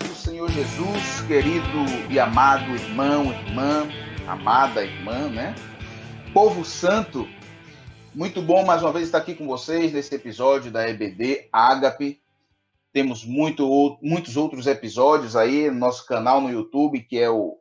do Senhor Jesus, querido e amado irmão, irmã, amada irmã, né? Povo santo, muito bom mais uma vez estar aqui com vocês nesse episódio da EBD Ágape. Temos muitos outros episódios aí no nosso canal no YouTube, que é o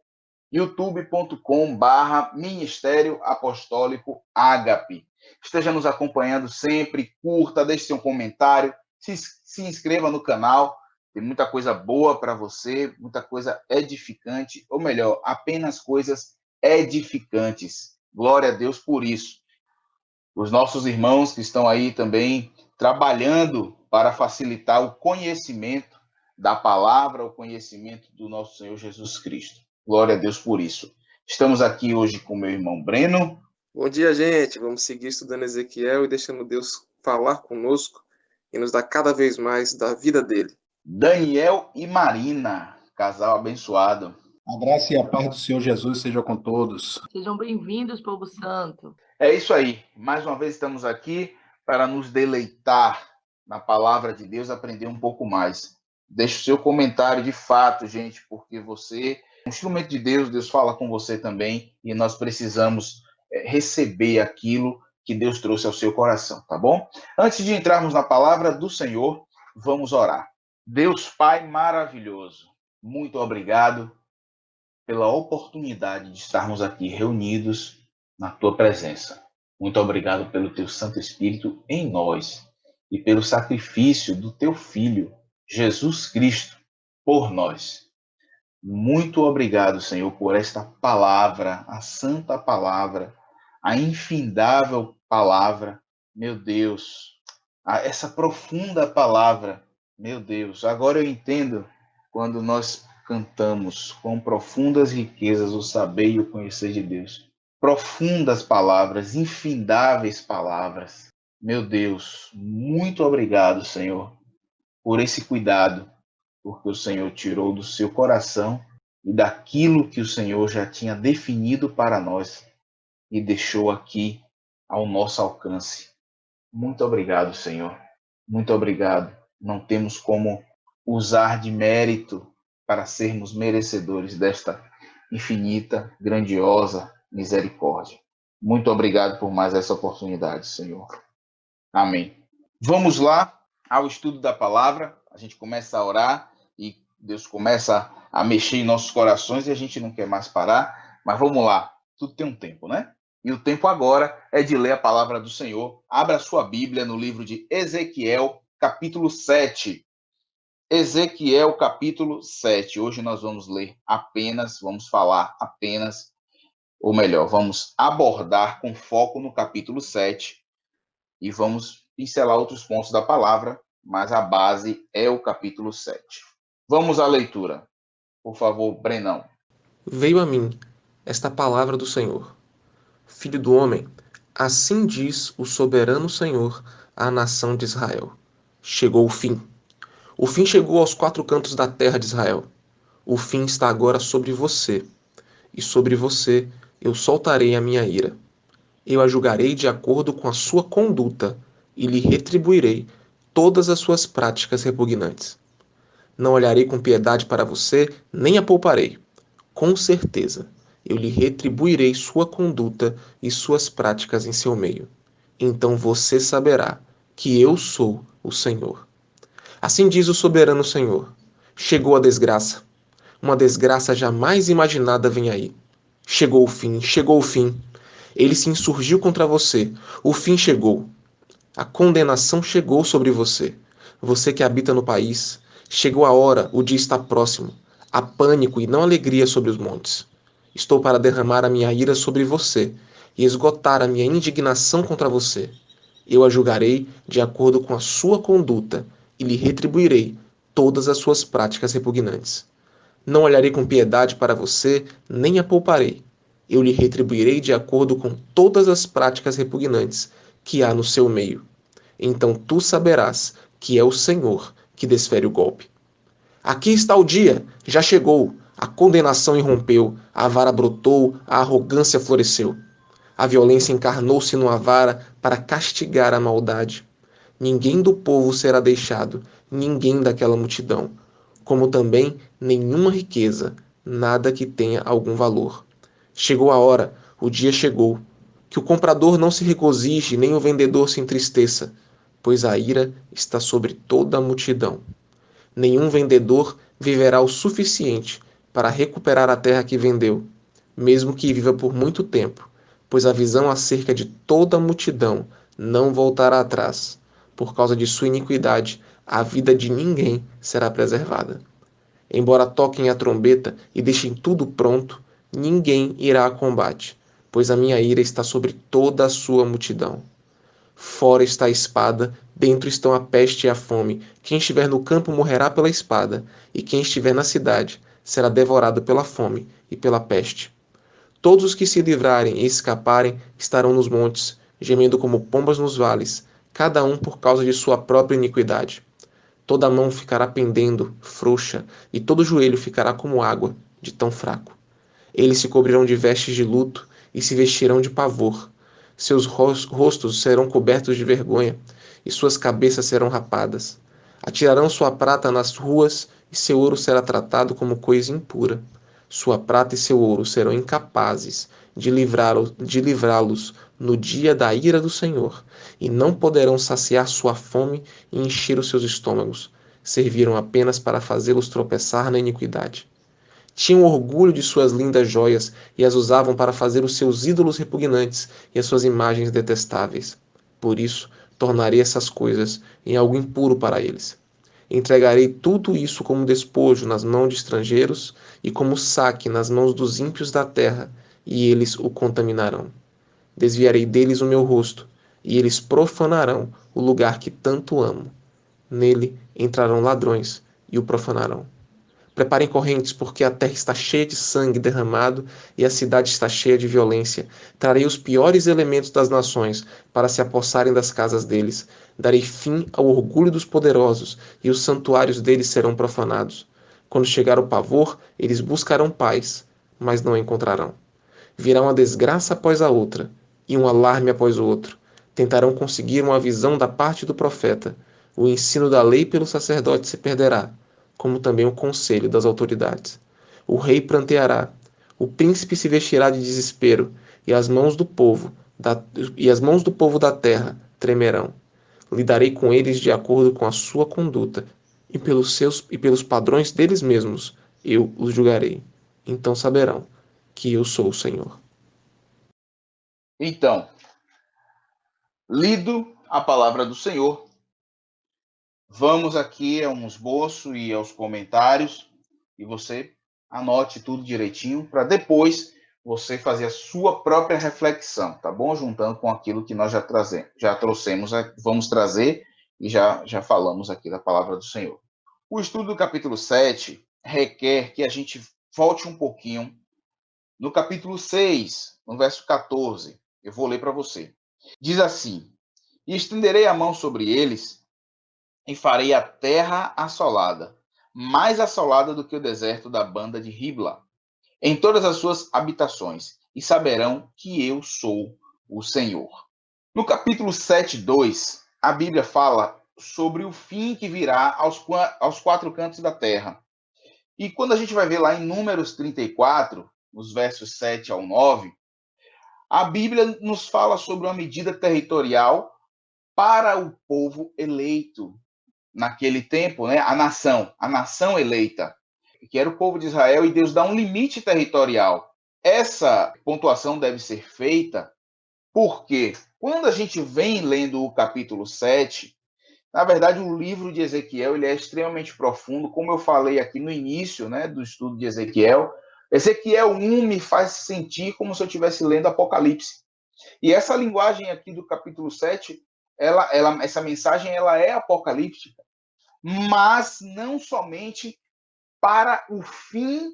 youtube.com/Ministério Apostólico Ágape. Esteja nos acompanhando sempre, curta, deixe seu comentário, se inscreva no canal. Tem muita coisa boa para você, muita coisa edificante, ou melhor, apenas coisas edificantes. Glória a Deus por isso. Os nossos irmãos que estão aí também trabalhando para facilitar o conhecimento da palavra, o conhecimento do nosso Senhor Jesus Cristo. Glória a Deus por isso. Estamos aqui hoje com meu irmão Breno. Bom dia, gente. Vamos seguir estudando Ezequiel e deixando Deus falar conosco e nos dar cada vez mais da vida dele. Daniel e Marina, casal abençoado. A graça e a paz do Senhor Jesus seja com todos. Sejam bem-vindos, povo santo. É isso aí. Mais uma vez estamos aqui para nos deleitar na palavra de Deus, aprender um pouco mais. Deixe o seu comentário de fato, gente, porque você é um instrumento de Deus, Deus fala com você também e nós precisamos receber aquilo que Deus trouxe ao seu coração, tá bom? Antes de entrarmos na palavra do Senhor, vamos orar. Deus Pai maravilhoso, muito obrigado pela oportunidade de estarmos aqui reunidos na tua presença. Muito obrigado pelo teu Santo Espírito em nós e pelo sacrifício do teu Filho, Jesus Cristo, por nós. Muito obrigado, Senhor, por esta palavra, a santa palavra, a infindável palavra, meu Deus, essa profunda palavra, meu Deus. Agora eu entendo quando nós cantamos com profundas riquezas o saber e o conhecer de Deus. Profundas palavras, infindáveis palavras. Meu Deus, muito obrigado, Senhor, por esse cuidado, porque o Senhor tirou do seu coração e daquilo que o Senhor já tinha definido para nós e deixou aqui ao nosso alcance. Muito obrigado, Senhor. Muito obrigado. Não temos como usar de mérito para sermos merecedores desta infinita, grandiosa misericórdia. Muito obrigado por mais essa oportunidade, Senhor. Amém. Vamos lá ao estudo da palavra. A gente começa a orar e Deus começa a mexer em nossos corações e a gente não quer mais parar. Mas vamos lá. Tudo tem um tempo, né? E o tempo agora é de ler a palavra do Senhor. Abra sua Bíblia no livro de Ezequiel, capítulo 7. Ezequiel, capítulo 7. Hoje nós vamos falar apenas, ou melhor, vamos abordar com foco no capítulo 7 e vamos pincelar outros pontos da palavra, mas a base é o capítulo 7. Vamos à leitura. Por favor, Brenão. Veio a mim esta palavra do Senhor. Filho do homem, assim diz o soberano Senhor à nação de Israel. Chegou o fim. O fim chegou aos quatro cantos da terra de Israel. O fim está agora sobre você, e sobre você eu soltarei a minha ira. Eu a julgarei de acordo com a sua conduta e lhe retribuirei todas as suas práticas repugnantes. Não olharei com piedade para você, nem a pouparei. Com certeza, eu lhe retribuirei sua conduta e suas práticas em seu meio. Então você saberá que eu sou o Senhor. Assim diz o soberano Senhor. Chegou a desgraça. Uma desgraça jamais imaginada vem aí. Chegou o fim, chegou o fim. Ele se insurgiu contra você. O fim chegou. A condenação chegou sobre você. Você que habita no país. Chegou a hora, o dia está próximo. Há pânico e não alegria sobre os montes. Estou para derramar a minha ira sobre você e esgotar a minha indignação contra você. Eu a julgarei de acordo com a sua conduta e lhe retribuirei todas as suas práticas repugnantes. Não olharei com piedade para você, nem a pouparei. Eu lhe retribuirei de acordo com todas as práticas repugnantes que há no seu meio. Então tu saberás que é o Senhor que desfere o golpe. Aqui está o dia, já chegou. A condenação irrompeu, a vara brotou, a arrogância floresceu. A violência encarnou-se numa vara para castigar a maldade. Ninguém do povo será deixado, ninguém daquela multidão. como também nenhuma riqueza, nada que tenha algum valor. Chegou a hora, o dia chegou, que o comprador não se regozije, nem o vendedor se entristeça, pois a ira está sobre toda a multidão. Nenhum vendedor viverá o suficiente para recuperar a terra que vendeu, mesmo que viva por muito tempo, pois a visão acerca de toda a multidão não voltará atrás. Por causa de sua iniquidade, a vida de ninguém será preservada. Embora toquem a trombeta e deixem tudo pronto, ninguém irá a combate, pois a minha ira está sobre toda a sua multidão. Fora está a espada, dentro estão a peste e a fome. Quem estiver no campo morrerá pela espada, e quem estiver na cidade será devorado pela fome e pela peste. Todos os que se livrarem e escaparem estarão nos montes, gemendo como pombas nos vales, cada um por causa de sua própria iniquidade. Toda mão ficará pendendo, frouxa, e todo joelho ficará como água, de tão fraco. Eles se cobrirão de vestes de luto e se vestirão de pavor. Seus rostos serão cobertos de vergonha e suas cabeças serão rapadas. Atirarão sua prata nas ruas e seu ouro será tratado como coisa impura. Sua prata e seu ouro serão incapazes de livrá-los no dia da ira do Senhor, e não poderão saciar sua fome e encher os seus estômagos. Serviram apenas para fazê-los tropeçar na iniquidade. Tinham orgulho de suas lindas joias e as usavam para fazer os seus ídolos repugnantes e as suas imagens detestáveis. Por isso, tornarei essas coisas em algo impuro para eles. Entregarei tudo isso como despojo nas mãos de estrangeiros e como saque nas mãos dos ímpios da terra, e eles o contaminarão. Desviarei deles o meu rosto, e eles profanarão o lugar que tanto amo. Nele entrarão ladrões e o profanarão. Preparem correntes, porque a terra está cheia de sangue derramado e a cidade está cheia de violência. Trarei os piores elementos das nações para se apossarem das casas deles. Darei fim ao orgulho dos poderosos e os santuários deles serão profanados. Quando chegar o pavor, eles buscarão paz, mas não a encontrarão. Virá uma desgraça após a outra e um alarme após o outro. Tentarão conseguir uma visão da parte do profeta. O ensino da lei pelo sacerdote se perderá, como também o conselho das autoridades. O rei pranteará, o príncipe se vestirá de desespero, e as mãos do povo da terra tremerão. Lidarei com eles de acordo com a sua conduta, e pelos padrões deles mesmos eu os julgarei. Então saberão que eu sou o Senhor. Então, lido a palavra do Senhor, vamos aqui a um esboço e aos comentários, e você anote tudo direitinho, para depois você fazer a sua própria reflexão, tá bom? Juntando com aquilo que nós já trouxemos, vamos trazer e já falamos aqui da palavra do Senhor. O estudo do capítulo 7 requer que a gente volte um pouquinho no capítulo 6, no verso 14. Eu vou ler para você. Diz assim: E estenderei a mão sobre eles e farei a terra assolada, mais assolada do que o deserto da banda de Ribla, em todas as suas habitações, e saberão que eu sou o Senhor. No capítulo 7:2, a Bíblia fala sobre o fim que virá aos quatro cantos da terra. E quando a gente vai ver lá em Números 34, nos versos 7 ao 9, a Bíblia nos fala sobre uma medida territorial para o povo eleito naquele tempo, né? A nação eleita, que era o povo de Israel, e Deus dá um limite territorial. Essa pontuação deve ser feita porque quando a gente vem lendo o capítulo 7, na verdade o livro de Ezequiel ele é extremamente profundo, como eu falei aqui no início, né, do estudo de Ezequiel. Ezequiel 1 me faz sentir como se eu estivesse lendo Apocalipse. E essa linguagem aqui do capítulo 7, essa mensagem ela é apocalíptica, mas não somente para o fim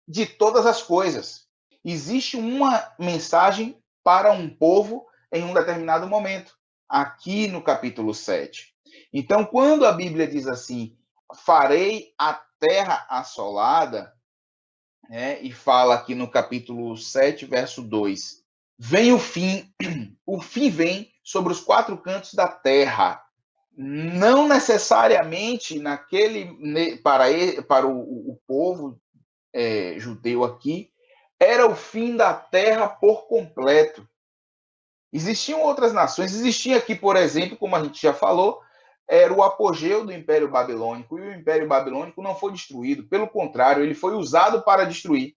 de todas as coisas. Existe uma mensagem para um povo em um determinado momento, aqui no capítulo 7. Então, quando a Bíblia diz assim, farei a terra assolada, né, e fala aqui no capítulo 7, verso 2, vem o fim vem sobre os quatro cantos da terra. não necessariamente para o povo judeu aqui, era o fim da terra por completo. Existiam outras nações, existia aqui, por exemplo, como a gente já falou, era o apogeu do Império Babilônico, e o Império Babilônico não foi destruído, pelo contrário, ele foi usado para destruir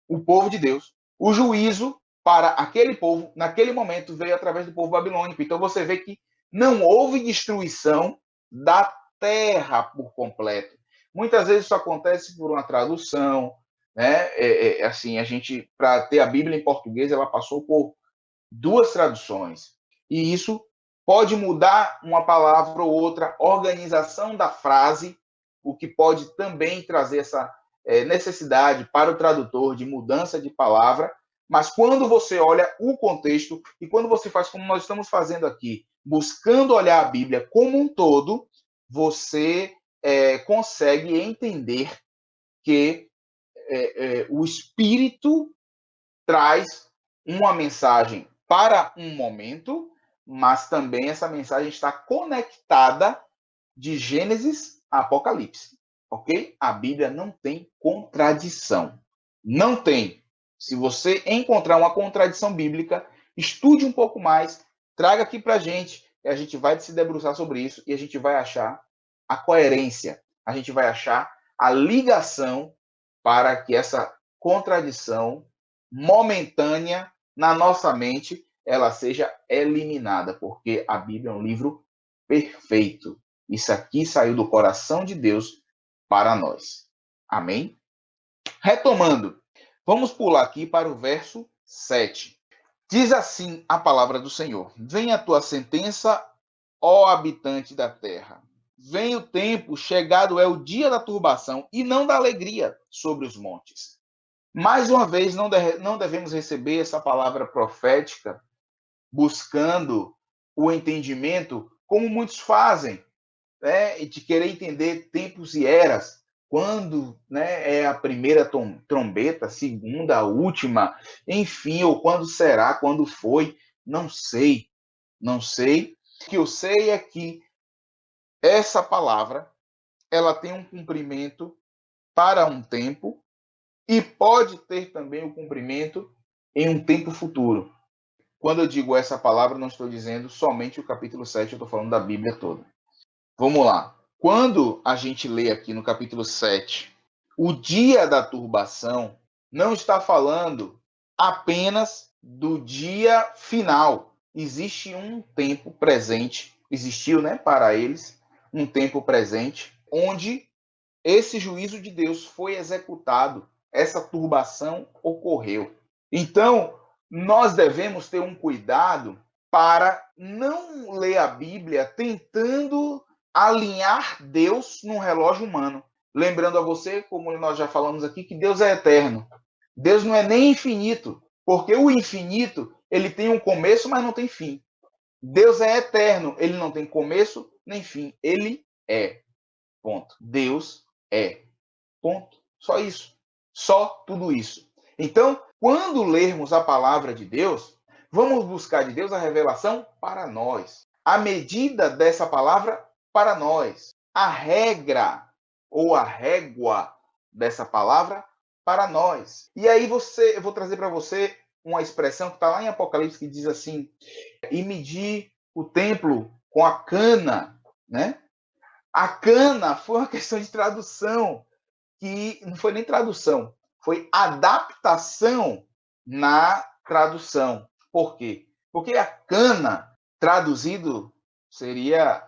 o povo de Deus. O juízo para aquele povo, naquele momento, veio através do povo babilônico. Então você vê que não houve destruição da terra por completo. Muitas vezes isso acontece por uma tradução, né? Assim, a gente, para ter a Bíblia em português, ela passou por duas traduções. E isso pode mudar uma palavra ou outra, organização da frase, o que pode também trazer essa necessidade para o tradutor de mudança de palavra. Mas quando você olha o contexto e quando você faz como nós estamos fazendo aqui, buscando olhar a Bíblia como um todo, você consegue entender que o Espírito traz uma mensagem para um momento, mas também essa mensagem está conectada de Gênesis a Apocalipse, ok? A Bíblia não tem contradição. Não tem. Se você encontrar uma contradição bíblica, estude um pouco mais, traga aqui para a gente, e a gente vai se debruçar sobre isso, e a gente vai achar a coerência, a gente vai achar a ligação para que essa contradição momentânea na nossa mente ela seja eliminada, porque a Bíblia é um livro perfeito. Isso aqui saiu do coração de Deus para nós. Amém? Retomando, vamos pular aqui para o verso 7. Diz assim a palavra do Senhor: Venha a tua sentença, ó habitante da terra. Vem o tempo, chegado é o dia da turbação e não da alegria sobre os montes. Mais uma vez, não devemos receber essa palavra profética buscando o entendimento, como muitos fazem, né, de querer entender tempos e eras, quando, né, é a primeira trombeta, a segunda, a última, enfim, ou quando será, quando foi, não sei, não sei. O que eu sei é que essa palavra, ela tem um cumprimento para um tempo e pode ter também o cumprimento em um tempo futuro. Quando eu digo essa palavra, não estou dizendo somente o capítulo 7, eu estou falando da Bíblia toda. Vamos lá. Quando a gente lê aqui no capítulo 7, o dia da turbação não está falando apenas do dia final. Existe um tempo presente, existiu, né, para eles, um tempo presente, onde esse juízo de Deus foi executado, essa turbação ocorreu. Então, nós devemos ter um cuidado para não ler a Bíblia tentando alinhar Deus num relógio humano. Lembrando a você, como nós já falamos aqui, que Deus é eterno. Deus não é nem infinito, porque o infinito, ele tem um começo, mas não tem fim. Deus é eterno, ele não tem começo nem fim, ele é. Ponto. Deus é. Ponto. Só isso. Só tudo isso. Então, quando lermos a palavra de Deus, vamos buscar de Deus a revelação para nós. A medida dessa palavra para nós. A regra ou a régua dessa palavra para nós. E aí eu vou trazer para você uma expressão que está lá em Apocalipse que diz assim: e medir o templo com a cana, né? A cana foi uma questão de tradução, que não foi nem tradução, foi adaptação na tradução. Por quê? Porque a cana, traduzido, seria,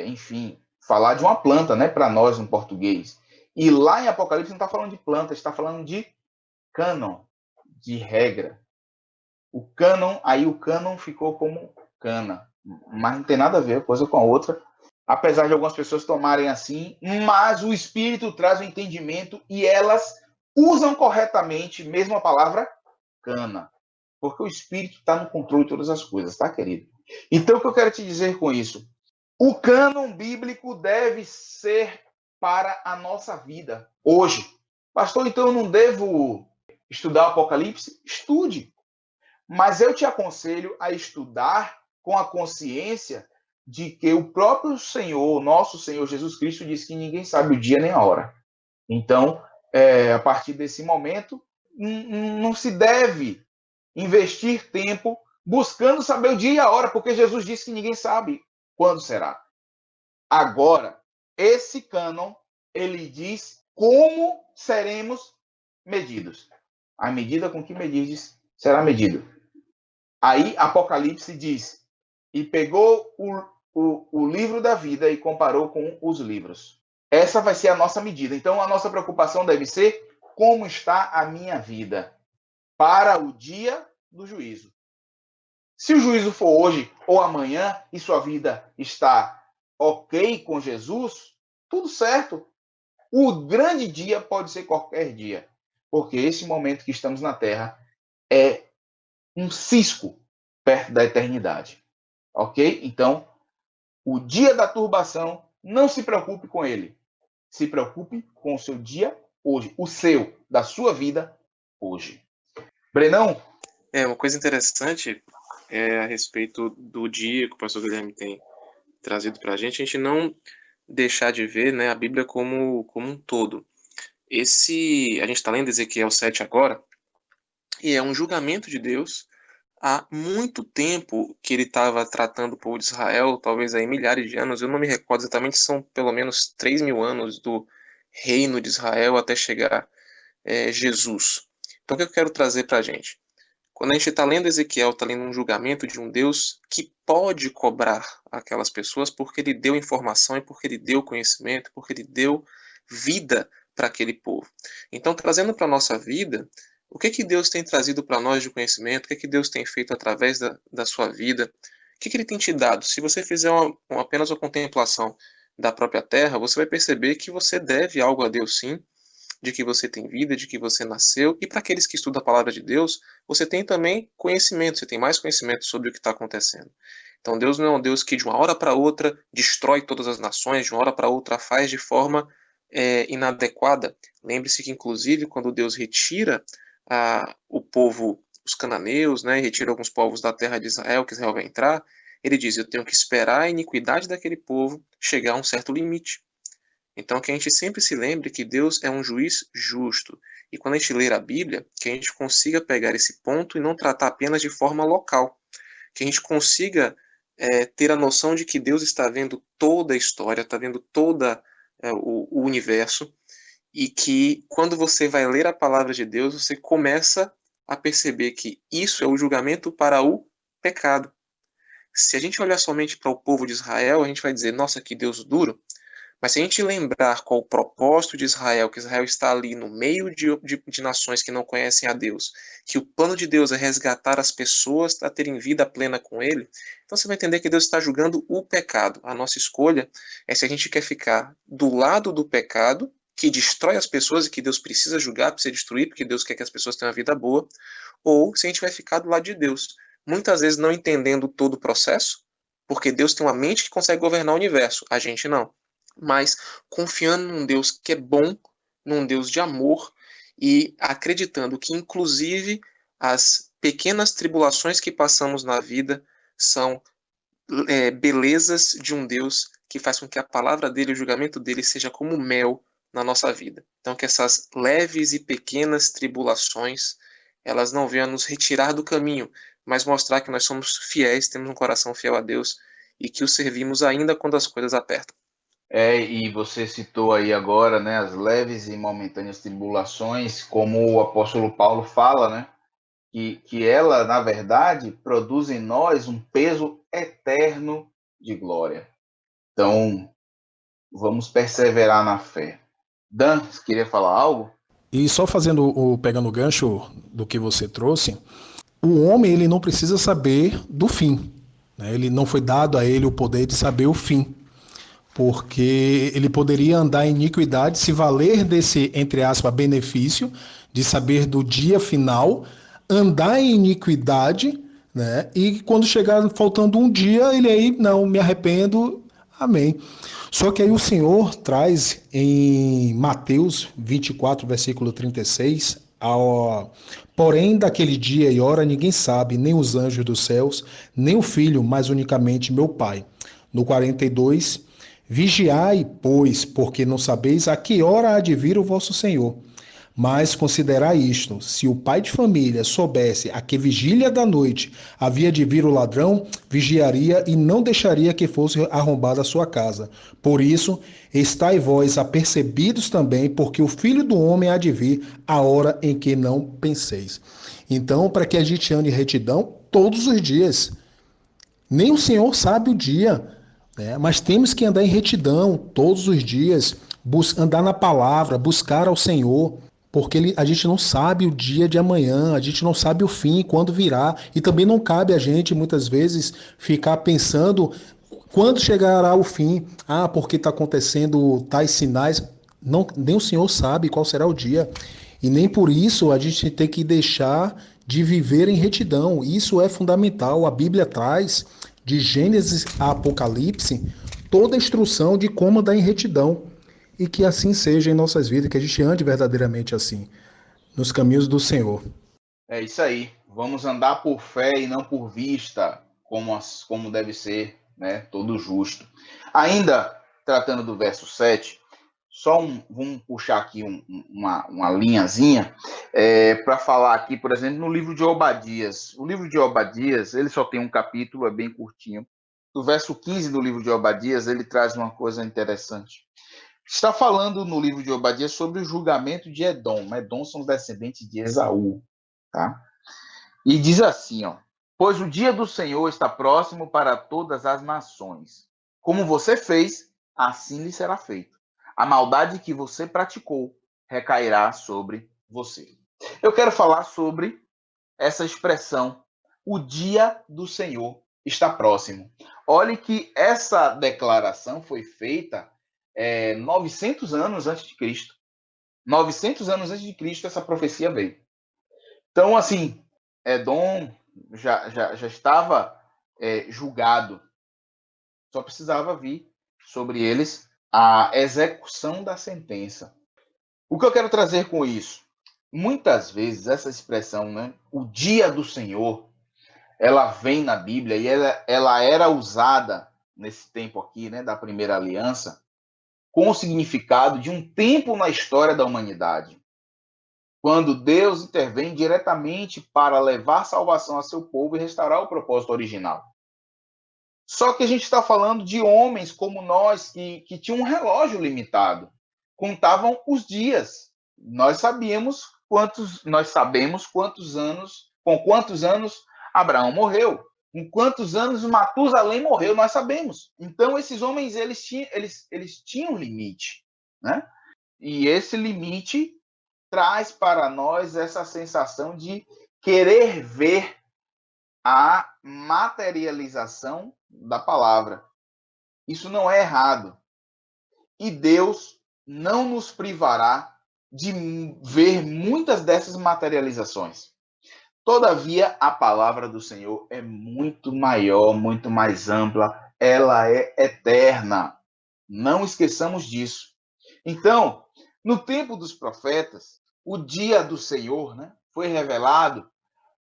enfim, falar de uma planta, né, para nós no português. E lá em Apocalipse não está falando de planta, está falando de cânon, de regra. O cânon ficou como cana, mas não tem nada a ver uma coisa com a outra, apesar de algumas pessoas tomarem assim, mas o Espírito traz o entendimento e elas usam corretamente mesmo a palavra cana, porque o Espírito está no controle de todas as coisas, tá, querido? Então, o que eu quero te dizer com isso? O cânon bíblico deve ser para a nossa vida hoje. Pastor, então eu não devo estudar o Apocalipse? Estude. Mas eu te aconselho a estudar com a consciência de que o próprio Senhor, nosso Senhor Jesus Cristo, diz que ninguém sabe o dia nem a hora. Então, a partir desse momento, não se deve investir tempo buscando saber o dia e a hora, porque Jesus disse que ninguém sabe quando será. Agora, esse cânon, ele diz como seremos medidos. A medida com que medides será medido. Aí, Apocalipse diz, e pegou o livro da vida e comparou com os livros. Essa vai ser a nossa medida. Então, a nossa preocupação deve ser como está a minha vida para o dia do juízo. Se o juízo for hoje ou amanhã e sua vida está ok com Jesus, tudo certo. O grande dia pode ser qualquer dia, porque esse momento que estamos na Terra é um cisco perto da eternidade. Ok? Então, o dia da turbação, não se preocupe com ele. Se preocupe com o seu dia hoje, o seu, da sua vida hoje. Brenão? Uma coisa interessante a respeito do dia que o pastor Guilherme tem trazido para a gente não deixar de ver, né, a Bíblia como um todo. A gente está lendo Ezequiel 7 agora, e é um julgamento de Deus. Há muito tempo que ele estava tratando o povo de Israel, talvez aí milhares de anos, eu não me recordo exatamente, são pelo menos 3.000 anos do reino de Israel até chegar Jesus. Então o que eu quero trazer para a gente? Quando a gente está lendo Ezequiel, está lendo um julgamento de um Deus que pode cobrar aquelas pessoas porque ele deu informação e porque ele deu conhecimento, porque ele deu vida para aquele povo. Então, trazendo para a nossa vida, o que Deus tem trazido para nós de conhecimento, o que Deus tem feito através da sua vida, o que ele tem te dado? Se você fizer apenas uma contemplação da própria terra, você vai perceber que você deve algo a Deus sim, de que você tem vida, de que você nasceu, e para aqueles que estudam a palavra de Deus, você tem também conhecimento, você tem mais conhecimento sobre o que está acontecendo. Então Deus não é um Deus que de uma hora para outra destrói todas as nações, de uma hora para outra faz de forma inadequada. Lembre-se que inclusive quando Deus retira o povo, os cananeus, né, e retira alguns povos da terra de Israel, que Israel vai entrar, ele diz, eu tenho que esperar a iniquidade daquele povo chegar a um certo limite. Então, que a gente sempre se lembre que Deus é um juiz justo. E quando a gente ler a Bíblia, que a gente consiga pegar esse ponto e não tratar apenas de forma local. Que a gente consiga ter a noção de que Deus está vendo toda a história, está vendo todo o universo, e que quando você vai ler a palavra de Deus, você começa a perceber que isso é o julgamento para o pecado. Se a gente olhar somente para o povo de Israel, a gente vai dizer, nossa, que Deus duro. Mas se a gente lembrar qual o propósito de Israel, que Israel está ali no meio de nações que não conhecem a Deus, que o plano de Deus é resgatar as pessoas a terem vida plena com Ele, então você vai entender que Deus está julgando o pecado. A nossa escolha é se a gente quer ficar do lado do pecado, que destrói as pessoas e que Deus precisa julgar, precisa destruir, porque Deus quer que as pessoas tenham uma vida boa, ou se a gente vai ficar do lado de Deus. Muitas vezes não entendendo todo o processo, porque Deus tem uma mente que consegue governar o universo, a gente não. Mas confiando num Deus que é bom, num Deus de amor e acreditando que, inclusive, as pequenas tribulações que passamos na vida são belezas de um Deus que faz com que a palavra dele, o julgamento dele, seja como mel na nossa vida. Então, que essas leves e pequenas tribulações, elas não venham nos retirar do caminho, mas mostrar que nós somos fiéis, temos um coração fiel a Deus e que o servimos ainda quando as coisas apertam. E você citou aí agora, né, as leves e momentâneas tribulações, como o apóstolo Paulo fala, né, que ela, na verdade, produz em nós um peso eterno de glória. Então, vamos perseverar na fé. Dan, você queria falar algo? E só pegando o gancho do que você trouxe, o homem ele não precisa saber do fim, né? Ele não foi dado a ele o poder de saber o fim, porque ele poderia andar em iniquidade, se valer desse, entre aspas, benefício de saber do dia final, andar em iniquidade, né? E quando chegar faltando um dia, ele aí, não, me arrependo, amém. Só que aí o Senhor traz em Mateus 24, versículo 36, porém daquele dia e hora ninguém sabe, nem os anjos dos céus, nem o Filho, mas unicamente meu Pai. No 42, vigiai, pois, porque não sabeis a que hora há de vir o vosso Senhor. Mas considerai isto: se o pai de família soubesse a que vigília da noite havia de vir o ladrão, vigiaria e não deixaria que fosse arrombada a sua casa. Por isso, estai vós apercebidos também, porque o Filho do Homem há de vir a hora em que não penseis. Então, para que a gente ande em retidão todos os dias. Nem o Senhor sabe o dia, né? Mas temos que andar em retidão todos os dias, andar na palavra, buscar ao Senhor, porque a gente não sabe o dia de amanhã, a gente não sabe o fim, quando virá, e também não cabe a gente, muitas vezes, ficar pensando quando chegará o fim, porque está acontecendo tais sinais. Não, nem o Senhor sabe qual será o dia, e nem por isso a gente tem que deixar de viver em retidão. Isso é fundamental. A Bíblia traz, de Gênesis a Apocalipse, toda a instrução de como andar em retidão. E que assim seja em nossas vidas, que a gente ande verdadeiramente assim, nos caminhos do Senhor. É isso aí. Vamos andar por fé e não por vista, como deve ser, né? Todo justo. Ainda tratando do verso 7, vamos puxar aqui uma linhazinha para falar aqui, por exemplo, no livro de Obadias. O livro de Obadias, ele só tem um capítulo, é bem curtinho. Do verso 15 do livro de Obadias, ele traz uma coisa interessante. Está falando no livro de Obadias sobre o julgamento de Edom. Edom são os descendentes de Esaú, tá? E diz assim, ó: pois o dia do Senhor está próximo para todas as nações. Como você fez, assim lhe será feito. A maldade que você praticou recairá sobre você. Eu quero falar sobre essa expressão, o dia do Senhor está próximo. Olhe que essa declaração foi feita 900 anos antes de Cristo. 900 anos antes de Cristo essa profecia veio. Então, assim, Edom já estava julgado. Só precisava vir sobre eles a execução da sentença. O que eu quero trazer com isso? Muitas vezes essa expressão, né, o dia do Senhor, ela vem na Bíblia e ela era usada nesse tempo aqui, né, da primeira aliança, com o significado de um tempo na história da humanidade, quando Deus intervém diretamente para levar salvação a seu povo e restaurar o propósito original. Só que a gente está falando de homens como nós, que tinham um relógio limitado, contavam os dias. Nós sabemos com quantos anos Abraão morreu, com quantos anos Matusalém morreu, nós sabemos. Então, esses homens, eles tinham um limite, né? E esse limite traz para nós essa sensação de querer ver a materialização da palavra. Isso não é errado. E Deus não nos privará de ver muitas dessas materializações. Todavia, a palavra do Senhor é muito maior, muito mais ampla, ela é eterna. Não esqueçamos disso. Então, no tempo dos profetas, o dia do Senhor, né, foi revelado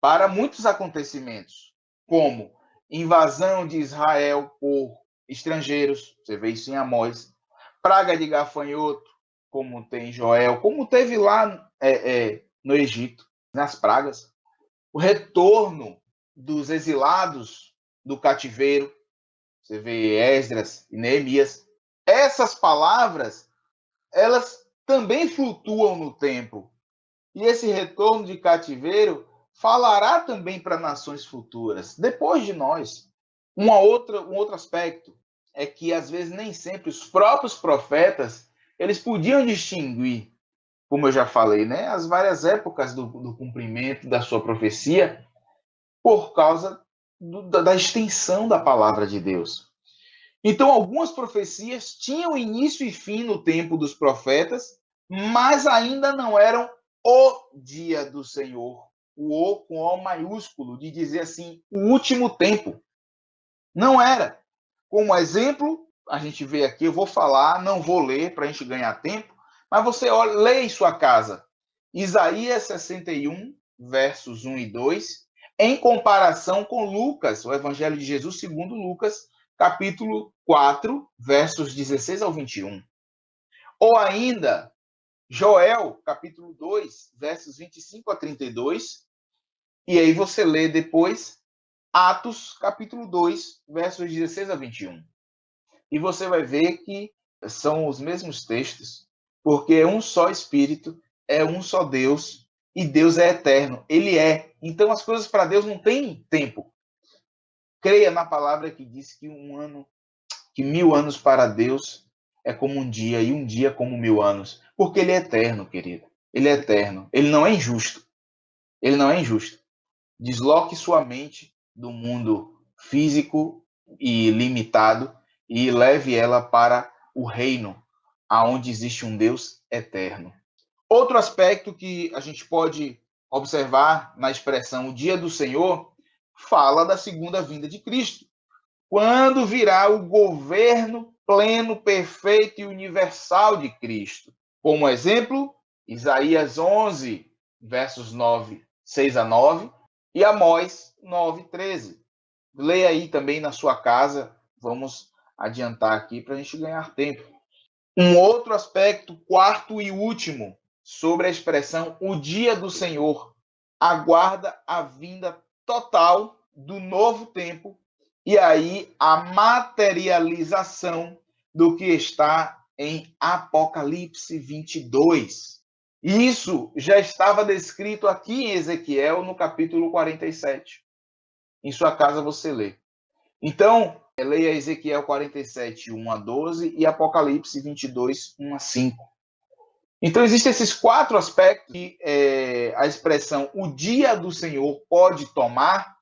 para muitos acontecimentos, como invasão de Israel por estrangeiros, você vê isso em Amós, praga de gafanhoto, como tem em Joel, como teve lá no Egito, nas pragas, o retorno dos exilados do cativeiro, você vê Esdras e Neemias. Essas palavras, elas também flutuam no tempo. E esse retorno de cativeiro falará também para nações futuras, depois de nós. Um outro aspecto é que, às vezes, nem sempre os próprios profetas eles podiam distinguir, como eu já falei, né, as várias épocas do cumprimento da sua profecia por causa da extensão da palavra de Deus. Então, algumas profecias tinham início e fim no tempo dos profetas, mas ainda não eram o dia do Senhor, o O com O maiúsculo, de dizer assim, o último tempo. Não era. Como exemplo, a gente vê aqui, eu vou falar, não vou ler para a gente ganhar tempo, mas você lê em sua casa. Isaías 61, versos 1 e 2, em comparação com Lucas, o Evangelho de Jesus segundo Lucas, capítulo 4, versos 16 ao 21. Ou ainda, Joel, capítulo 2, versos 25 a 32. E aí você lê depois Atos, capítulo 2, versos 16 a 21. E você vai ver que são os mesmos textos, porque é um só Espírito, é um só Deus, e Deus é eterno. Ele é. Então as coisas para Deus não têm tempo. Creia na palavra que diz que 1000 anos para Deus é como um dia, e um dia como 1000 anos. Porque ele é eterno, querido. Ele é eterno. Ele não é injusto. Ele não é injusto. Desloque sua mente do mundo físico e limitado e leve ela para o reino, aonde existe um Deus eterno. Outro aspecto que a gente pode observar na expressão o dia do Senhor fala da segunda vinda de Cristo. Quando virá o governo pleno, perfeito e universal de Cristo. Como exemplo, Isaías 11, versos 6 a 9, e Amós 9, 13. Leia aí também na sua casa, vamos adiantar aqui para a gente ganhar tempo. Um outro aspecto, quarto e último, sobre a expressão o dia do Senhor, aguarda a vinda total do novo tempo e aí a materialização do que está em Apocalipse 22. Isso já estava descrito aqui em Ezequiel, no capítulo 47. Em sua casa você lê. Então, leia Ezequiel 47, 1 a 12 e Apocalipse 22, 1 a 5. Então, existem esses 4 aspectos que a expressão o dia do Senhor pode tomar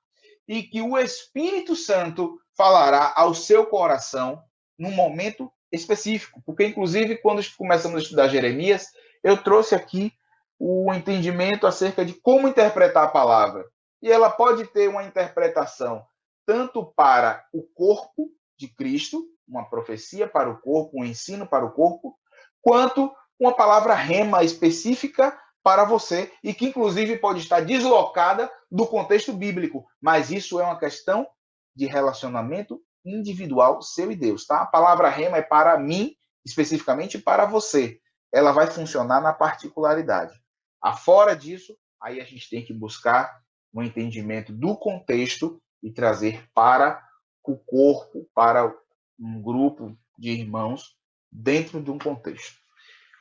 e que o Espírito Santo falará ao seu coração num momento específico. Porque, inclusive, quando começamos a estudar Jeremias, eu trouxe aqui o entendimento acerca de como interpretar a palavra. E ela pode ter uma interpretação tanto para o corpo de Cristo, uma profecia para o corpo, um ensino para o corpo, quanto uma palavra rema específica para você e que, inclusive, pode estar deslocada do contexto bíblico. Mas isso é uma questão de relacionamento individual seu e Deus, tá? A palavra rema é para mim, especificamente para você. Ela vai funcionar na particularidade. Afora disso, aí a gente tem que buscar um entendimento do contexto e trazer para o corpo, para um grupo de irmãos dentro de um contexto.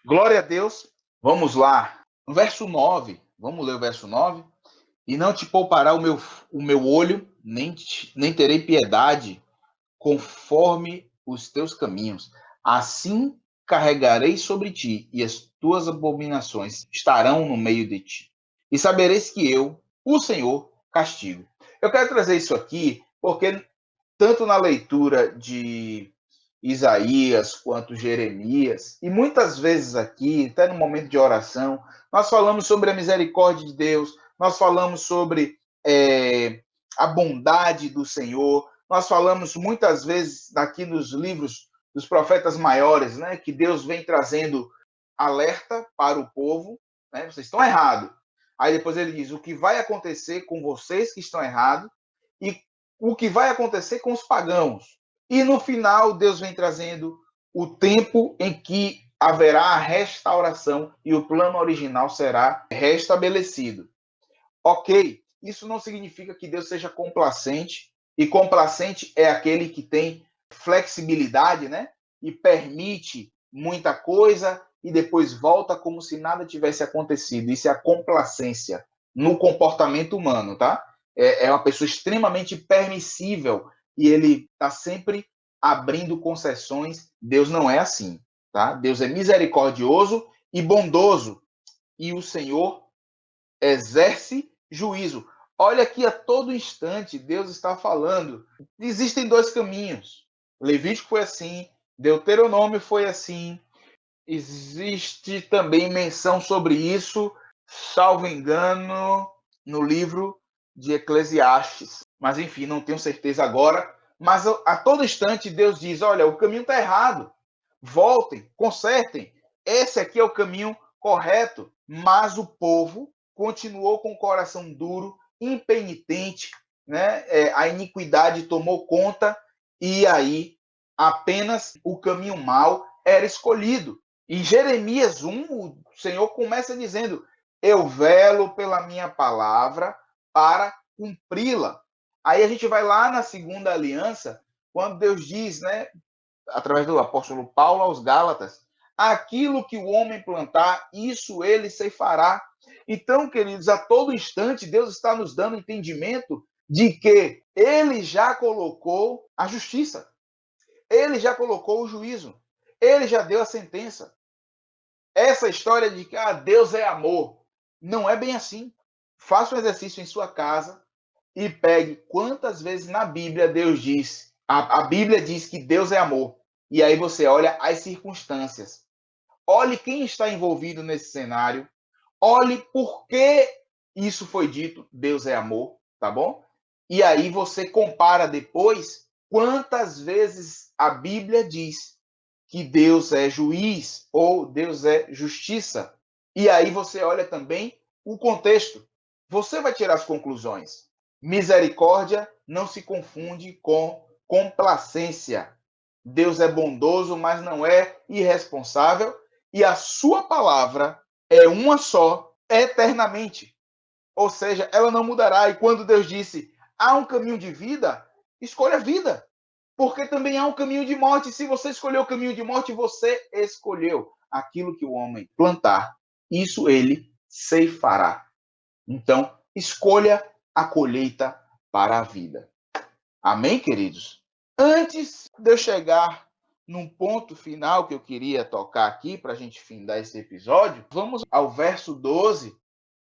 Glória a Deus. Vamos lá. No verso 9, vamos ler o verso 9. E não te poupará o meu olho, nem terei piedade conforme os teus caminhos. Assim carregarei sobre ti, e as tuas abominações estarão no meio de ti. E sabereis que eu, o Senhor, castigo. Eu quero trazer isso aqui, porque tanto na leitura de Isaías quanto Jeremias, e muitas vezes aqui, até no momento de oração, nós falamos sobre a misericórdia de Deus, nós falamos sobre a bondade do Senhor, nós falamos muitas vezes aqui nos livros dos profetas maiores, né, que Deus vem trazendo alerta para o povo, né, vocês estão errados. Aí depois ele diz o que vai acontecer com vocês que estão errados e o que vai acontecer com os pagãos. E no final, Deus vem trazendo o tempo em que haverá a restauração e o plano original será restabelecido. Ok, isso não significa que Deus seja complacente, e complacente é aquele que tem flexibilidade, né? E permite muita coisa e depois volta como se nada tivesse acontecido. Isso é a complacência no comportamento humano, tá? É uma pessoa extremamente permissível e ele está sempre abrindo concessões. Deus não é assim, tá? Deus é misericordioso e bondoso e o Senhor exerce juízo. Olha aqui a todo instante Deus está falando. Existem 2 caminhos. Levítico foi assim, Deuteronômio foi assim. Existe também menção sobre isso, salvo engano, no livro de Eclesiastes. Mas enfim, não tenho certeza agora. Mas a todo instante Deus diz, olha, o caminho está errado. Voltem, consertem. Esse aqui é o caminho correto. Mas o povo continuou com o coração duro, impenitente, né? A iniquidade tomou conta e aí apenas o caminho mau era escolhido. Em Jeremias 1, o Senhor começa dizendo: eu velo pela minha palavra para cumpri-la. Aí a gente vai lá na segunda aliança, quando Deus diz, né, através do apóstolo Paulo aos Gálatas, aquilo que o homem plantar, isso ele ceifará. Então, queridos, a todo instante Deus está nos dando entendimento de que ele já colocou a justiça, ele já colocou o juízo, ele já deu a sentença. Essa história de que Deus é amor, não é bem assim. Faça um exercício em sua casa e pegue quantas vezes na Bíblia Deus diz, a Bíblia diz que Deus é amor. E aí você olha as circunstâncias. Olhe quem está envolvido nesse cenário. Olhe por que isso foi dito, Deus é amor, tá bom? E aí você compara depois quantas vezes a Bíblia diz que Deus é juiz ou Deus é justiça. E aí você olha também o contexto. Você vai tirar as conclusões. Misericórdia não se confunde com complacência. Deus é bondoso, mas não é irresponsável. E a sua palavra é uma só, eternamente. Ou seja, ela não mudará. E quando Deus disse, há um caminho de vida, escolha a vida. Porque também há um caminho de morte. Se você escolheu o caminho de morte, você escolheu aquilo que o homem plantar. Isso ele ceifará. Então, escolha a colheita para a vida. Amém, queridos? Antes de eu chegar num ponto final que eu queria tocar aqui, para a gente findar esse episódio, vamos ao verso 12,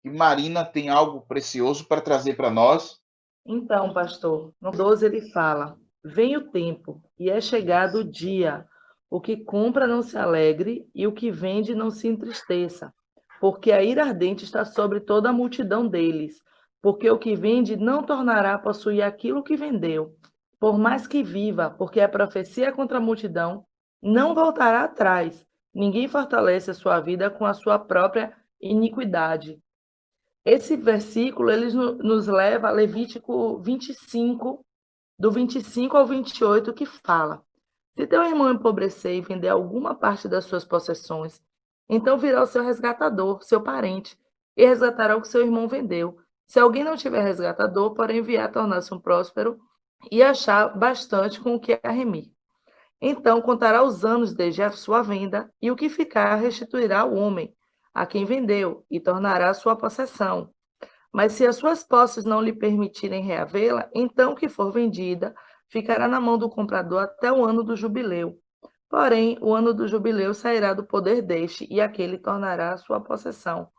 que Marina tem algo precioso para trazer para nós. Então, pastor, no 12 ele fala: vem o tempo, e é chegado o dia. O que compra não se alegre, e o que vende não se entristeça, porque a ira ardente está sobre toda a multidão deles. Porque o que vende não tornará a possuir aquilo que vendeu. Por mais que viva, porque a profecia é contra a multidão, não voltará atrás. Ninguém fortalece a sua vida com a sua própria iniquidade. Esse versículo ele nos leva a Levítico 25, do 25 ao 28, que fala: se teu irmão empobrecer e vender alguma parte das suas possessões, então virá o seu resgatador, seu parente, e resgatará o que seu irmão vendeu. Se alguém não tiver resgatador, porém vier a tornar-se um próspero e achar bastante com o que arremir, então contará os anos desde a sua venda, e o que ficar restituirá ao homem, a quem vendeu, e tornará a sua possessão. Mas se as suas posses não lhe permitirem reavê-la, então o que for vendida ficará na mão do comprador até o ano do jubileu. Porém, o ano do jubileu sairá do poder deste, e aquele tornará a sua possessão.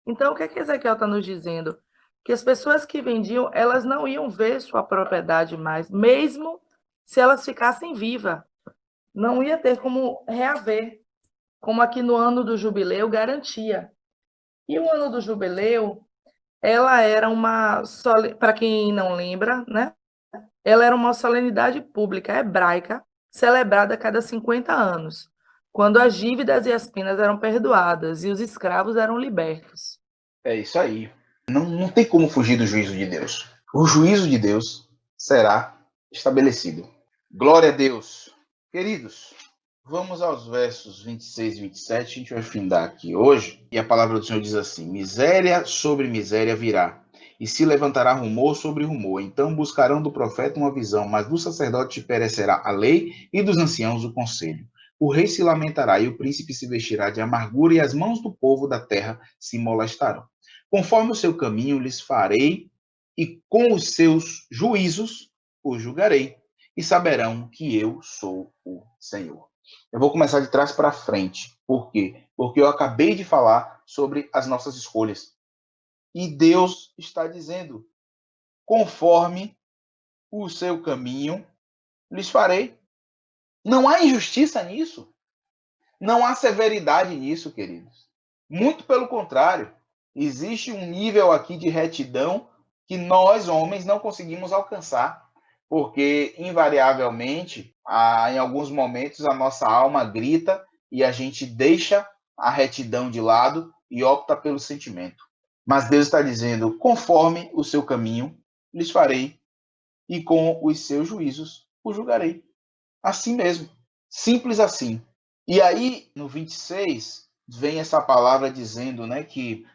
Então, o que é que Ezequiel está nos dizendo? Que as pessoas que vendiam, elas não iam ver sua propriedade mais, mesmo se elas ficassem vivas. Não ia ter como reaver, como aqui no ano do jubileu garantia. E o ano do jubileu, ela era para quem não lembra, né? Ela era uma solenidade pública hebraica celebrada a cada 50 anos, quando as dívidas e as penas eram perdoadas e os escravos eram libertos. É isso aí. Não tem como fugir do juízo de Deus. O juízo de Deus será estabelecido. Glória a Deus. Queridos, vamos aos versos 26 e 27. A gente vai findar aqui hoje. E a palavra do Senhor diz assim: miséria sobre miséria virá, e se levantará rumor sobre rumor. Então buscarão do profeta uma visão, mas do sacerdote perecerá a lei e dos anciãos o conselho. O rei se lamentará e o príncipe se vestirá de amargura, e as mãos do povo da terra se molestarão. Conforme o seu caminho lhes farei, e com os seus juízos os julgarei, e saberão que eu sou o Senhor. Eu vou começar de trás para frente. Por quê? Porque eu acabei de falar sobre as nossas escolhas. E Deus está dizendo: conforme o seu caminho lhes farei. Não há injustiça nisso. Não há severidade nisso, queridos. Muito pelo contrário. Existe um nível aqui de retidão que nós, homens, não conseguimos alcançar. Porque, invariavelmente, em alguns momentos, a nossa alma grita e a gente deixa a retidão de lado e opta pelo sentimento. Mas Deus está dizendo: conforme o seu caminho lhes farei, e com os seus juízos o julgarei. Assim mesmo. Simples assim. E aí, no 26, vem essa palavra dizendo, né, que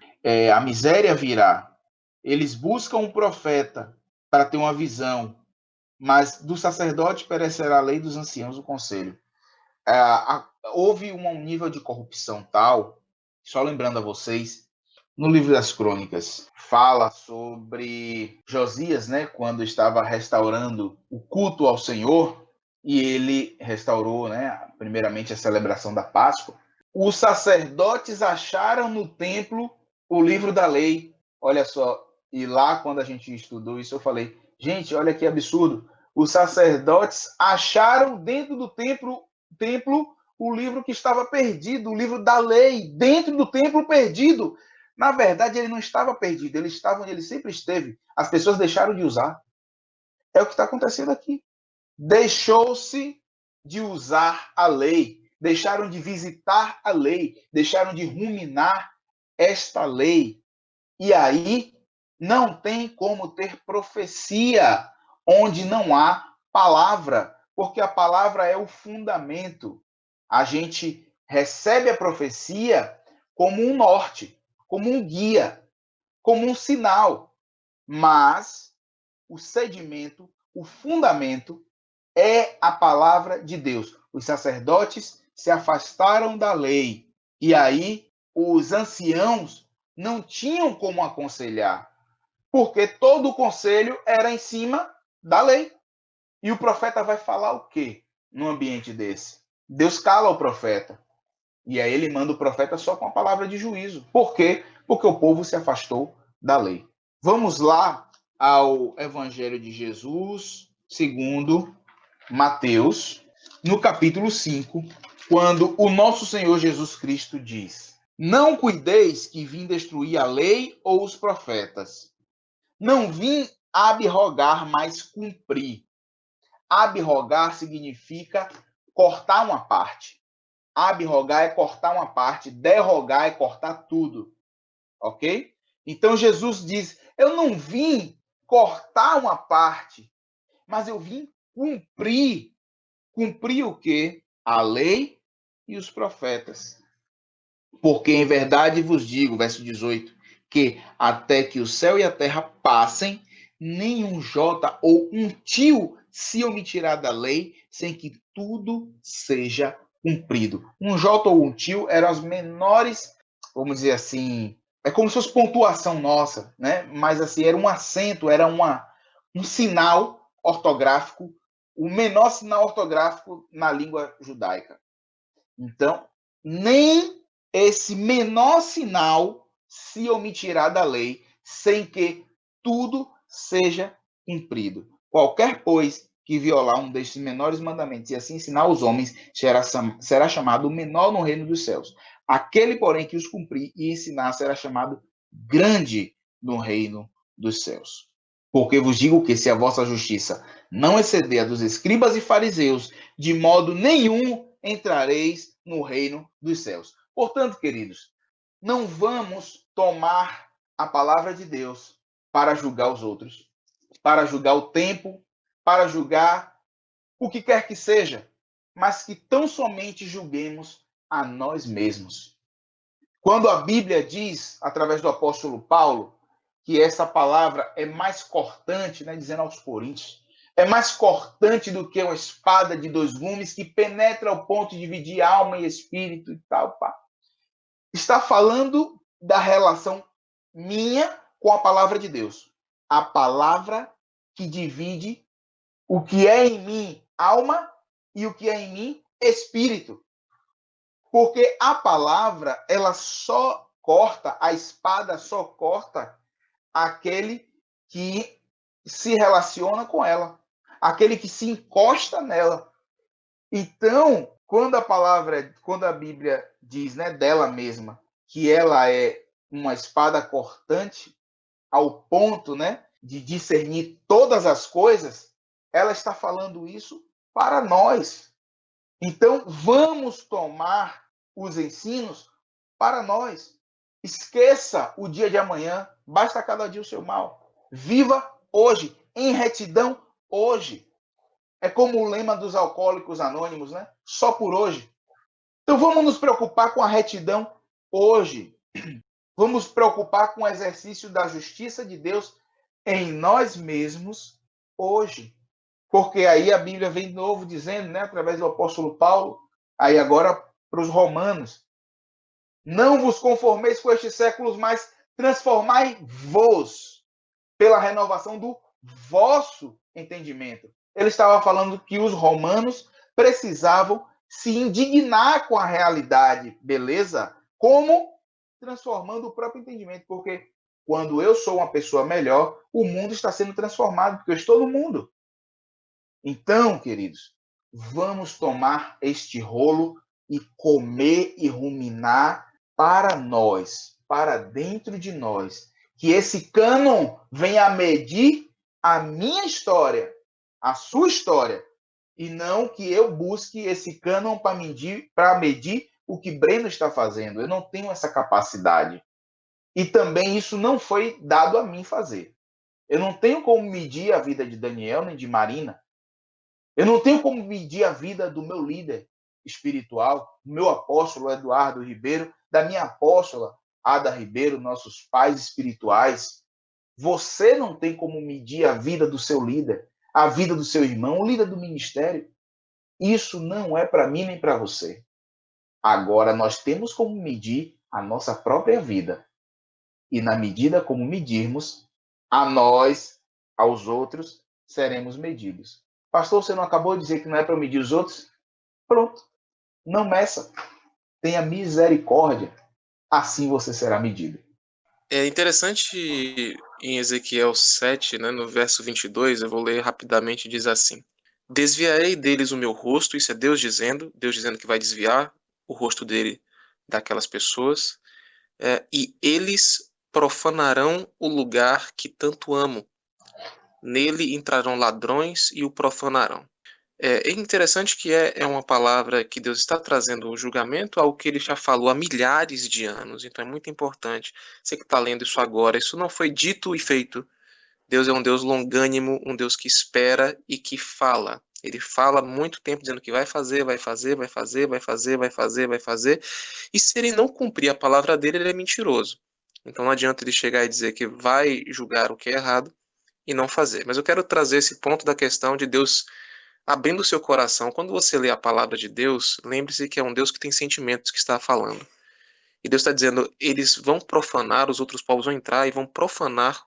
a miséria virá. Eles buscam um profeta para ter uma visão, mas do sacerdote perecerá a lei, dos anciãos o conselho. Houve um nível de corrupção tal, só lembrando a vocês, no livro das Crônicas, fala sobre Josias, né, quando estava restaurando o culto ao Senhor, e ele restaurou, né, primeiramente a celebração da Páscoa. Os sacerdotes acharam no templo o livro da lei. Olha só, e lá quando a gente estudou isso, eu falei, gente, olha que absurdo. Os sacerdotes acharam dentro do templo o livro que estava perdido, o livro da lei, dentro do templo perdido. Na verdade, ele não estava perdido, ele estava onde ele sempre esteve. As pessoas deixaram de usar. É o que está acontecendo aqui. Deixou-se de usar a lei, deixaram de visitar a lei, deixaram de ruminar esta lei. E aí não tem como ter profecia onde não há palavra, porque a palavra é o fundamento. A gente recebe a profecia como um norte, como um guia, como um sinal, mas o sedimento, o fundamento é a palavra de Deus. Os sacerdotes se afastaram da lei e aí os anciãos não tinham como aconselhar, porque todo o conselho era em cima da lei. E o profeta vai falar o quê num ambiente desse? Deus cala o profeta. E aí ele manda o profeta só com a palavra de juízo. Por quê? Porque o povo se afastou da lei. Vamos lá ao Evangelho de Jesus, segundo Mateus, no capítulo 5, quando o nosso Senhor Jesus Cristo diz: Não cuideis que vim destruir a lei ou os profetas. Não vim abrogar, mas cumprir. Abrogar significa cortar uma parte. Abrogar é cortar uma parte, derrogar é cortar tudo. Ok? Então Jesus diz: Eu não vim cortar uma parte, mas eu vim cumprir. Cumprir o quê? A lei e os profetas. Porque em verdade vos digo, verso 18, que até que o céu e a terra passem, nenhum jota ou um tio se omitirá da lei, sem que tudo seja cumprido. Um jota ou um tio eram as menores, vamos dizer assim, é como se fosse pontuação nossa, né? Mas assim, era um acento, era um sinal ortográfico, o menor sinal ortográfico na língua judaica. Então, nem esse menor sinal se omitirá da lei, sem que tudo seja cumprido. Qualquer, pois, que violar um destes menores mandamentos e assim ensinar aos homens, será chamado o menor no reino dos céus. Aquele, porém, que os cumprir e ensinar, será chamado grande no reino dos céus. Porque vos digo que, se a vossa justiça não exceder a dos escribas e fariseus, de modo nenhum entrareis no reino dos céus. Portanto, queridos, não vamos tomar a palavra de Deus para julgar os outros, para julgar o tempo, para julgar o que quer que seja, mas que tão somente julguemos a nós mesmos. Quando a Bíblia diz, através do apóstolo Paulo, que essa palavra é mais cortante, né, dizendo aos Coríntios, é mais cortante do que uma espada de dois gumes que penetra ao ponto de dividir alma e espírito e tal. Pá. Está falando da relação minha com a palavra de Deus. A palavra que divide o que é em mim alma e o que é em mim espírito. Porque a palavra, ela só corta, a espada só corta aquele que se relaciona com ela, aquele que se encosta nela. Então, quando a Bíblia diz, né, dela mesma, que ela é uma espada cortante ao ponto, né, de discernir todas as coisas, ela está falando isso para nós. Então, vamos tomar os ensinos para nós. Esqueça o dia de amanhã, basta cada dia o seu mal. Viva hoje, em retidão hoje. É como o lema dos alcoólicos anônimos, né? Só por hoje. Então vamos nos preocupar com a retidão hoje. Vamos nos preocupar com o exercício da justiça de Deus em nós mesmos hoje. Porque aí a Bíblia vem de novo dizendo, né, através do apóstolo Paulo, aí agora para os romanos, não vos conformeis com estes séculos, mas transformai-vos pela renovação do vosso entendimento. Ele estava falando que os romanos precisavam se indignar com a realidade, beleza? Como? Transformando o próprio entendimento, porque quando eu sou uma pessoa melhor, o mundo está sendo transformado, porque eu estou no mundo. Então, queridos, vamos tomar este rolo e comer e ruminar para nós, para dentro de nós, que esse cânon venha a medir a minha história, a sua história, e não que eu busque esse cânon para medir o que Breno está fazendo. Eu não tenho essa capacidade. E também isso não foi dado a mim fazer. Eu não tenho como medir a vida de Daniel nem de Marina. Eu não tenho como medir a vida do meu líder espiritual, do meu apóstolo Eduardo Ribeiro, da minha apóstola Ada Ribeiro, nossos pais espirituais. Você não tem como medir a vida do seu líder, a vida do seu irmão, o líder do ministério. Isso não é para mim nem para você. Agora, nós temos como medir a nossa própria vida. E na medida como medirmos, a nós, aos outros, seremos medidos. Pastor, você não acabou de dizer que não é para medir os outros? Pronto. Não meça. Tenha misericórdia. Assim você será medido. É interessante em Ezequiel 7, né, no verso 22, eu vou ler rapidamente, diz assim: Desviarei deles o meu rosto, isso é Deus dizendo que vai desviar o rosto dele daquelas pessoas, e eles profanarão o lugar que tanto amo. Nele entrarão ladrões e o profanarão. É interessante que é uma palavra que Deus está trazendo o julgamento ao que ele já falou há milhares de anos. Então é muito importante. Você que está lendo isso agora, isso não foi dito e feito. Deus é um Deus longânimo, um Deus que espera e que fala. Ele fala há muito tempo dizendo que vai fazer, vai fazer, vai fazer, vai fazer, vai fazer, vai fazer. E se ele não cumprir a palavra dele, ele é mentiroso. Então não adianta ele chegar e dizer que vai julgar o que é errado e não fazer. Mas eu quero trazer esse ponto da questão de Deus abrindo o seu coração. Quando você lê a palavra de Deus, lembre-se que é um Deus que tem sentimentos que está falando. E Deus está dizendo, eles vão profanar, os outros povos vão entrar e vão profanar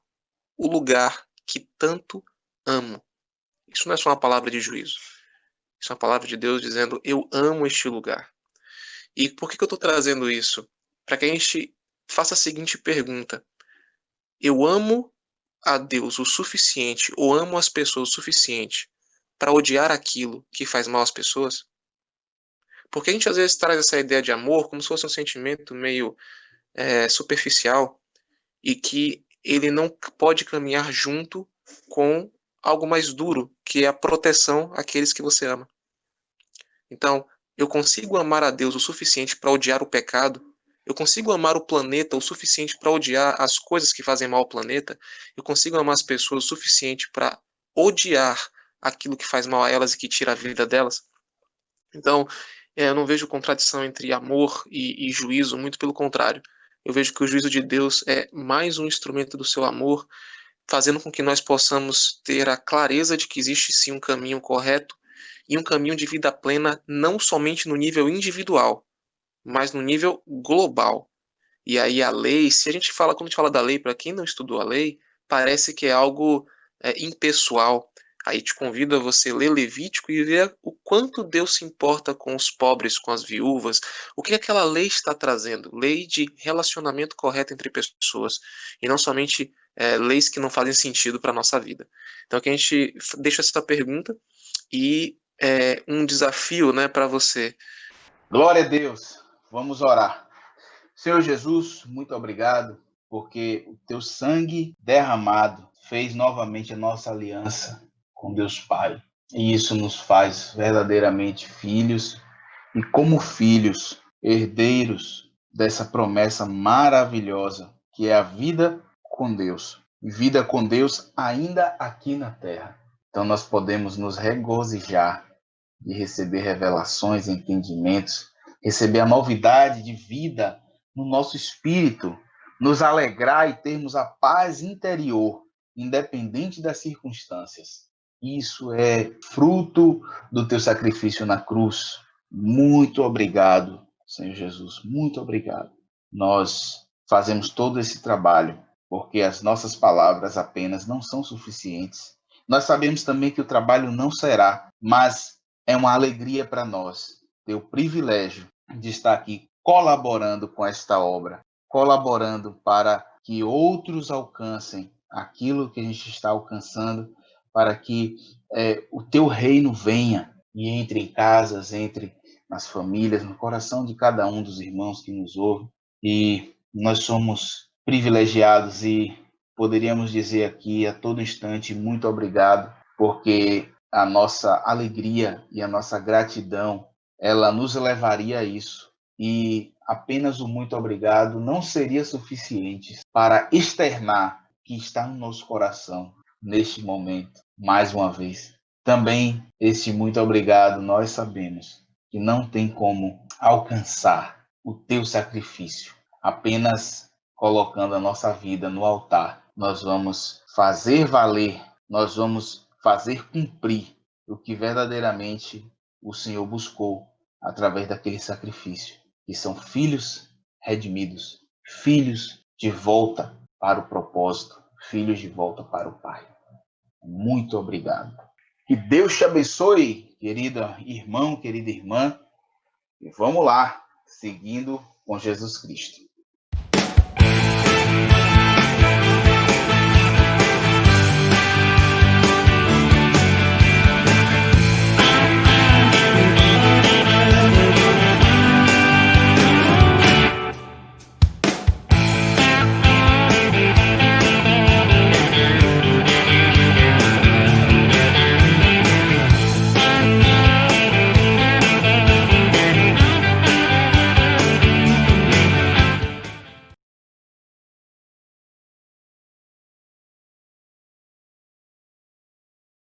o lugar que tanto amo. Isso não é só uma palavra de juízo. Isso é uma palavra de Deus dizendo, eu amo este lugar. E por que eu estou trazendo isso? Para que a gente faça a seguinte pergunta. Eu amo a Deus o suficiente, ou amo as pessoas o suficiente, para odiar aquilo que faz mal às pessoas? Porque a gente às vezes traz essa ideia de amor como se fosse um sentimento meio superficial e que ele não pode caminhar junto com algo mais duro, que é a proteção àqueles que você ama. Então, eu consigo amar a Deus o suficiente para odiar o pecado? Eu consigo amar o planeta o suficiente para odiar as coisas que fazem mal ao planeta? Eu consigo amar as pessoas o suficiente para odiar aquilo que faz mal a elas e que tira a vida delas? Então, eu não vejo contradição entre amor e juízo, muito pelo contrário. Eu vejo que o juízo de Deus é mais um instrumento do seu amor, fazendo com que nós possamos ter a clareza de que existe sim um caminho correto e um caminho de vida plena, não somente no nível individual, mas no nível global. E aí a lei, se a gente fala, quando a gente fala da lei, para quem não estudou a lei, parece que é algo impessoal. Aí te convido a você ler Levítico e ver o quanto Deus se importa com os pobres, com as viúvas, o que aquela lei está trazendo. Lei de relacionamento correto entre pessoas, e não somente leis que não fazem sentido para a nossa vida. Então aqui a gente deixa essa pergunta e um desafio, né, para você. Glória a Deus. Vamos orar. Senhor Jesus, muito obrigado, porque o teu sangue derramado fez novamente a nossa aliança com Deus Pai. E isso nos faz verdadeiramente filhos e, como filhos, herdeiros dessa promessa maravilhosa que é a vida com Deus. Vida com Deus ainda aqui na terra. Então nós podemos nos regozijar de receber revelações, entendimentos, receber a novidade de vida no nosso espírito, nos alegrar e termos a paz interior, independente das circunstâncias. Isso é fruto do teu sacrifício na cruz. Muito obrigado, Senhor Jesus, muito obrigado. Nós fazemos todo esse trabalho porque as nossas palavras apenas não são suficientes. Nós sabemos também que o trabalho não será, mas é uma alegria para nós ter o privilégio de estar aqui colaborando com esta obra, colaborando para que outros alcancem aquilo que a gente está alcançando, para que o teu reino venha e entre em casas, entre nas famílias, no coração de cada um dos irmãos que nos ouvem. E nós somos privilegiados e poderíamos dizer aqui a todo instante muito obrigado, porque a nossa alegria e a nossa gratidão, ela nos levaria a isso. E apenas o muito obrigado não seria suficiente para externar o que está no nosso coração neste momento, mais uma vez. Também este muito obrigado nós sabemos que não tem como alcançar o teu sacrifício. Apenas colocando a nossa vida no altar, nós vamos fazer valer, nós vamos fazer cumprir o que verdadeiramente o Senhor buscou através daquele sacrifício, que são filhos redimidos, filhos de volta para o propósito, filhos de volta para o Pai. Muito obrigado. Que Deus te abençoe, querido irmão, querida irmã, e vamos lá, seguindo com Jesus Cristo.